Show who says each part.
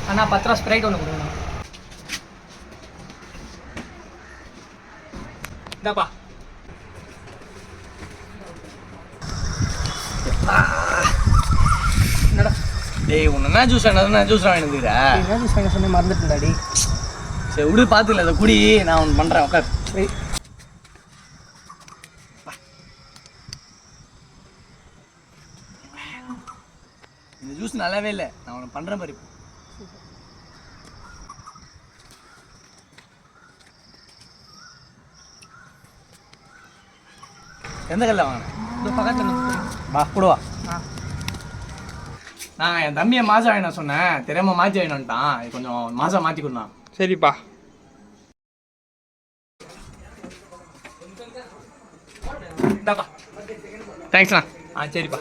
Speaker 1: அண்ணா 10 ரூபா ஸ்ப்ரைட் ஒன்று கொடுங்கண்ணா. இந்தாப்பா. என்னடா
Speaker 2: டேய் உன்ன என்ன ஜூஸ் வேணும்? ஜூஸ் வாங்கினதுடா.
Speaker 1: என்ன ஜூஸ் வாங்க சொன்னே மறந்துட்டேன்டாடி.
Speaker 2: சரி விடு, பார்த்துக்கல அதை குடி, நான் ஒன்று பண்ணுறேன் உட்கார்.
Speaker 1: சரி
Speaker 2: இந்த ஜூஸ் நல்லாவே இல்லை, நான் ஒன்று பண்ணுறேன் பாரு. எந்த கல்ல வாங்கினேன்?
Speaker 1: இந்த பக்கத்தில்
Speaker 2: வா கூடுவா.
Speaker 1: ஆ
Speaker 2: நான் என் தம்பியை மாசம் வாங்கின சொன்னேன், தெரியாமல் மாற்றி வாங்கினான்ட்டான். இது கொஞ்சம் மாதம் மாற்றி கொடுந்தான்.
Speaker 3: சரிப்பா.
Speaker 2: தேங்க்ஸ்ண்ணா. சரிப்பா.